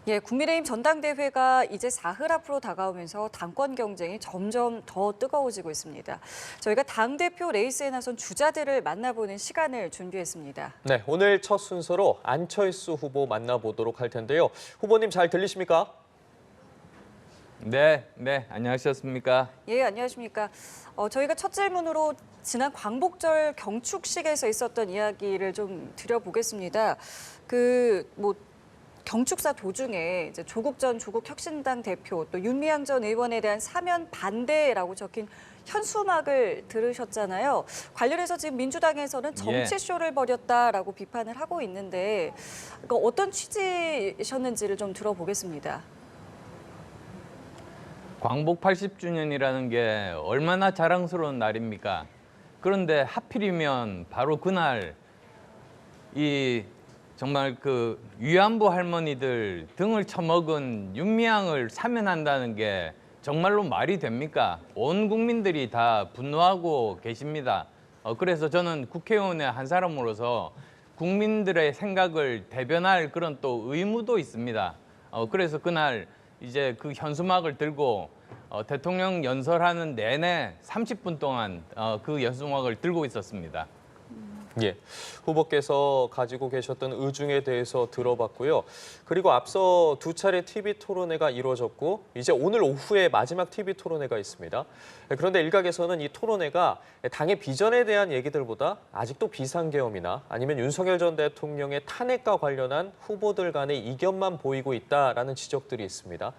예, 국민의힘 전당대회가 이제 사흘 앞으로 다가오면서 당권 경쟁이 점점 더 뜨거워지고 있습니다. 저희가 당대표 레이스에 나선 주자들을 만나보는 시간을 준비했습니다. 네, 오늘 첫 순서로 안철수 후보 만나보도록 할 텐데요. 후보님 잘 들리십니까? 네, 안녕하셨습니까? 예, 안녕하십니까. 저희가 첫 질문으로 지난 광복절 경축식에서 있었던 이야기를 좀 드려보겠습니다. 경축사 도중에 이제 조국 전 조국혁신당 대표 또 윤미향 전 의원에 대한 사면 반대라고 적힌 현수막을 들으셨잖아요. 관련해서 지금 민주당에서는 정치쇼를 벌였다라고 비판을 하고 있는데 어떤 취지셨는지를 좀 들어보겠습니다. 광복 80주년이라는 게 얼마나 자랑스러운 날입니까? 그런데 하필이면 바로 그날 정말 그 위안부 할머니들 등을 쳐먹은 윤미향을 사면한다는 게 정말로 말이 됩니까? 온 국민들이 다 분노하고 계십니다. 그래서 저는 국회의원의 한 사람으로서 국민들의 생각을 대변할 그런 또 의무도 있습니다. 그래서 그날 이제 그 현수막을 들고 대통령 연설하는 내내 30분 동안 그 현수막을 들고 있었습니다. 예, 후보께서 가지고 계셨던 의중에 대해서 들어봤고요. 그리고 앞서 두 차례 TV 토론회가 이루어졌고 이제 오늘 오후에 마지막 TV 토론회가 있습니다. 그런데 일각에서는 이 토론회가 당의 비전에 대한 얘기들보다 아직도 비상계엄이나 아니면 윤석열 전 대통령의 탄핵과 관련한 후보들 간의 이견만 보이고 있다라는 지적들이 있습니다.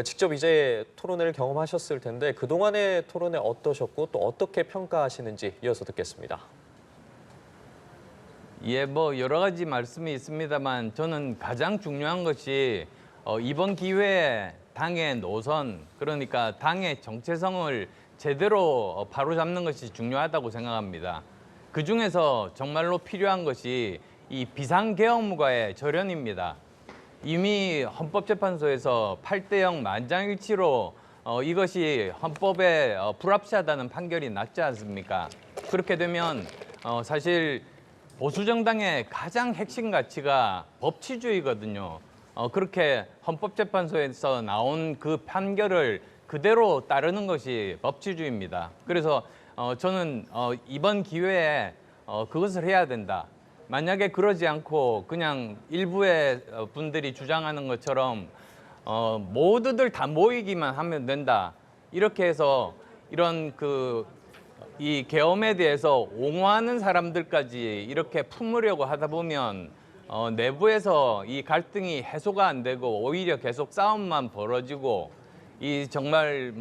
직접 이제 토론회를 경험하셨을 텐데 그동안의 토론회 어떠셨고 또 어떻게 평가하시는지 이어서 듣겠습니다. 예, 여러 가지 말씀이 있습니다만 저는 가장 중요한 것이 이번 기회에 당의 노선, 그러니까 당의 정체성을 제대로 바로잡는 것이 중요하다고 생각합니다. 그중에서 정말로 필요한 것이 이 비상계엄과의 절연입니다. 이미 헌법재판소에서 8대0 만장일치로 이것이 헌법에 불합치하다는 판결이 났지 않습니까? 그렇게 되면 사실 보수정당의 가장 핵심 가치가 법치주의거든요. 그렇게 헌법재판소에서 나온 그 판결을 그대로 따르는 것이 법치주의입니다. 그래서 저는 이번 기회에 그것을 해야 된다. 만약에 그러지 않고 그냥 일부의 분들이 주장하는 것처럼 모두들 다 모이기만 하면 된다. 이렇게 해서 이런 이 계엄에 대해서 옹호하는 사람들까지 이렇게 품으려고 하다 보면 내부에서 이 갈등이 해소가 안 되고 오히려 계속 싸움만 벌어지고 이 정말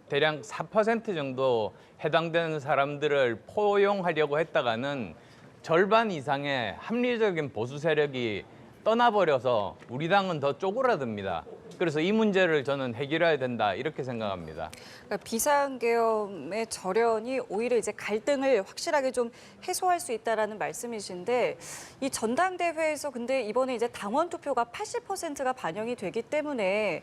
대략 4% 정도 해당되는 사람들을 포용하려고 했다가는 절반 이상의 합리적인 보수 세력이 떠나버려서 우리 당은 더 쪼그라듭니다. 그래서 이 문제를 저는 해결해야 된다 이렇게 생각합니다. 그러니까 비상계엄의 절연이 오히려 이제 갈등을 확실하게 좀 해소할 수 있다라는 말씀이신데 이 전당대회에서 근데 이번에 이제 당원 투표가 80%가 반영이 되기 때문에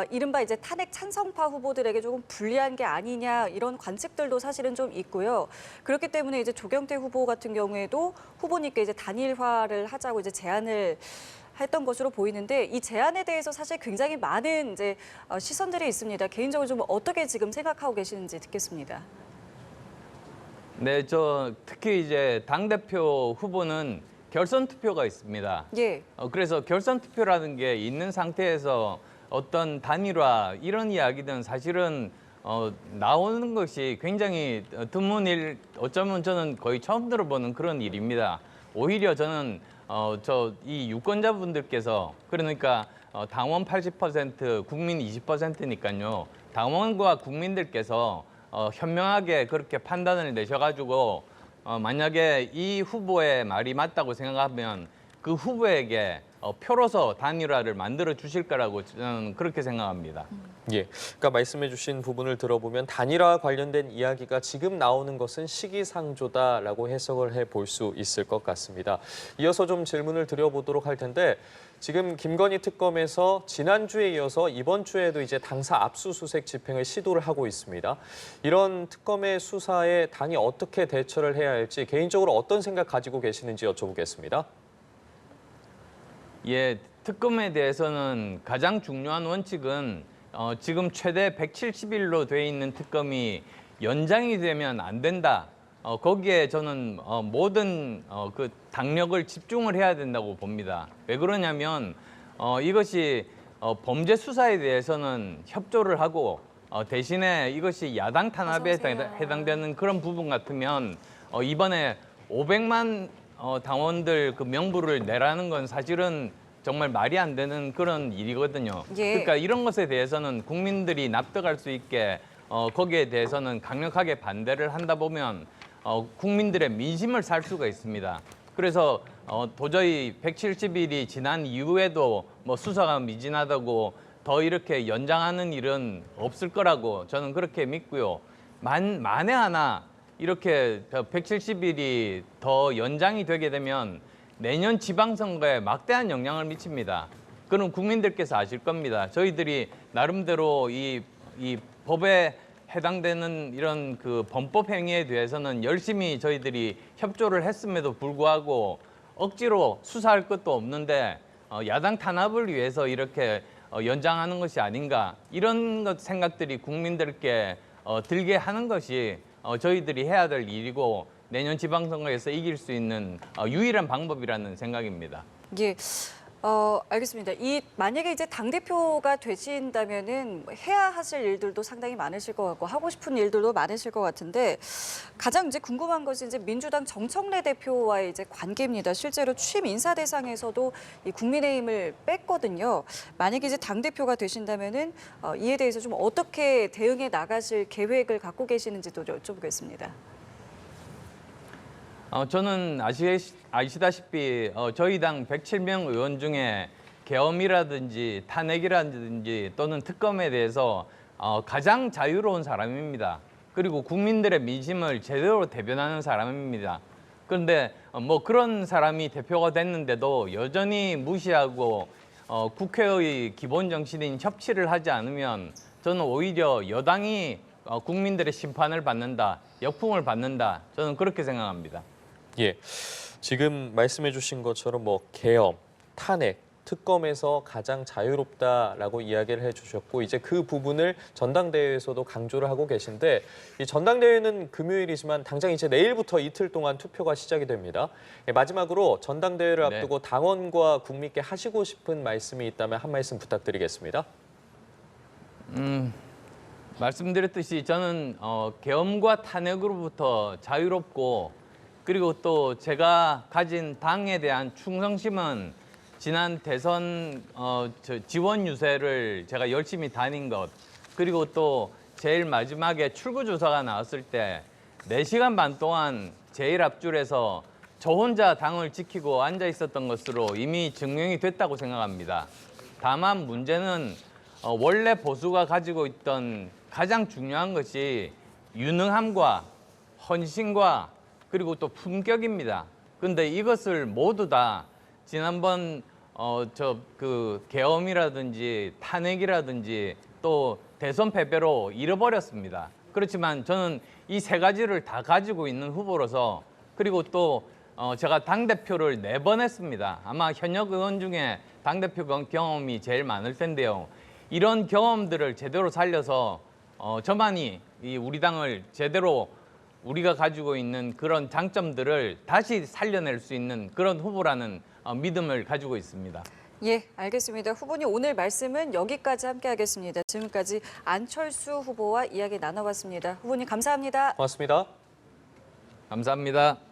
이른바 이제 탄핵 찬성파 후보들에게 조금 불리한 게 아니냐 이런 관측들도 사실은 좀 있고요. 그렇기 때문에 이제 조경태 후보 같은 경우에도 후보님께 이제 단일화를 하자고 이제 제안을 했던 것으로 보이는데 이 제안에 대해서 사실 굉장히 많은 이제 시선들이 있습니다. 개인적으로 좀 어떻게 지금 생각하고 계시는지 듣겠습니다. 네, 특히 이제 당대표 후보는 결선 투표가 있습니다. 예. 그래서 결선 투표라는 게 있는 상태에서 어떤 단일화 이런 이야기들은 사실은 나오는 것이 굉장히 드문 일, 어쩌면 저는 거의 처음 들어보는 그런 일입니다. 오히려 저는 이 유권자분들께서 그러니까 당원 80%, 국민 20%니까요. 당원과 국민들께서 현명하게 그렇게 판단을 내셔가지고 만약에 이 후보의 말이 맞다고 생각하면 그 후보에게 표로서 단일화를 만들어 주실 거라고 저는 그렇게 생각합니다. 예, 그러니까 말씀해 주신 부분을 들어보면 단일화 관련된 이야기가 지금 나오는 것은 시기상조다라고 해석을 해볼 수 있을 것 같습니다. 이어서 좀 질문을 드려보도록 할 텐데 지금 김건희 특검에서 지난주에 이어서 이번 주에도 이제 당사 압수수색 집행을 시도를 하고 있습니다. 이런 특검의 수사에 당이 어떻게 대처를 해야 할지 개인적으로 어떤 생각 가지고 계시는지 여쭤보겠습니다. 예, 특검에 대해서는 가장 중요한 원칙은 지금 최대 170일로 돼 있는 특검이 연장이 되면 안 된다. 거기에 저는 모든 그 당력을 집중을 해야 된다고 봅니다. 왜 그러냐면 이것이 범죄 수사에 대해서는 협조를 하고 대신에 이것이 야당 탄압에 해당되는 그런 부분 같으면 이번에 500만 당원들 그 명부를 내라는 건 사실은 정말 말이 안 되는 그런 일이거든요. 예. 그러니까 이런 것에 대해서는 국민들이 납득할 수 있게 거기에 대해서는 강력하게 반대를 한다 보면 국민들의 민심을 살 수가 있습니다. 그래서 도저히 170일이 지난 이후에도 뭐 수사가 미진하다고 더 이렇게 연장하는 일은 없을 거라고 저는 그렇게 믿고요. 만에 하나 이렇게 170일이 더 연장이 되게 되면 내년 지방선거에 막대한 영향을 미칩니다. 그럼 국민들께서 아실 겁니다. 저희들이 나름대로 이 법에 해당되는 이런 그 범법 행위에 대해서는 열심히 저희들이 협조를 했음에도 불구하고 억지로 수사할 것도 없는데 야당 탄압을 위해서 이렇게 연장하는 것이 아닌가 이런 것 생각들이 국민들께 들게 하는 것이 저희들이 해야 될 일이고 내년 지방선거에서 이길 수 있는 유일한 방법이라는 생각입니다. 예. 알겠습니다. 만약에 이제 당대표가 되신다면은 해야 하실 일들도 상당히 많으실 것 같고 하고 싶은 일들도 많으실 것 같은데 가장 이제 궁금한 것이 이제 민주당 정청래 대표와의 이제 관계입니다. 실제로 취임 인사 대상에서도 이 국민의힘을 뺐거든요. 만약에 이제 당대표가 되신다면은 이에 대해서 좀 어떻게 대응해 나가실 계획을 갖고 계시는지도 여쭤보겠습니다. 저는 아시다시피 저희 당 107명 의원 중에 계엄이라든지 탄핵이라든지 또는 특검에 대해서 가장 자유로운 사람입니다. 그리고 국민들의 민심을 제대로 대변하는 사람입니다. 그런데 뭐 그런 사람이 대표가 됐는데도 여전히 무시하고 국회의 기본 정신인 협치를 하지 않으면 저는 오히려 여당이 국민들의 심판을 받는다, 역풍을 받는다. 저는 그렇게 생각합니다. 예, 지금 말씀해 주신 것처럼 뭐 계엄, 탄핵, 특검에서 가장 자유롭다라고 이야기를 해주셨고 이제 그 부분을 전당대회에서도 강조를 하고 계신데 이 전당대회는 금요일이지만 당장 이제 내일부터 이틀 동안 투표가 시작이 됩니다. 마지막으로 전당대회를 네. 앞두고 당원과 국민께 하시고 싶은 말씀이 있다면 한 말씀 부탁드리겠습니다. 말씀드렸듯이 저는 계엄과 탄핵으로부터 자유롭고 그리고 또 제가 가진 당에 대한 충성심은 지난 대선 지원 유세를 제가 열심히 다닌 것 그리고 또 제일 마지막에 출구조사가 나왔을 때 4시간 반 동안 제일 앞줄에서 저 혼자 당을 지키고 앉아 있었던 것으로 이미 증명이 됐다고 생각합니다. 다만 문제는 원래 보수가 가지고 있던 가장 중요한 것이 유능함과 헌신과 그리고 또 품격입니다. 그런데 이것을 모두 다 지난번 계엄이라든지 탄핵이라든지 또 대선 패배로 잃어버렸습니다. 그렇지만 저는 이 3가지를 다 가지고 있는 후보로서 그리고 또 제가 당대표를 4번 했습니다. 아마 현역 의원 중에 당대표 경험이 제일 많을 텐데요. 이런 경험들을 제대로 살려서 저만이 우리 당을 제대로 우리가 가지고 있는 그런 장점들을 다시 살려낼 수 있는 그런 후보라는 믿음을 가지고 있습니다. 예, 알겠습니다. 후보님 오늘 말씀은 여기까지 함께하겠습니다. 지금까지 안철수 후보와 이야기 나눠봤습니다. 후보님 감사합니다. 고맙습니다. 감사합니다.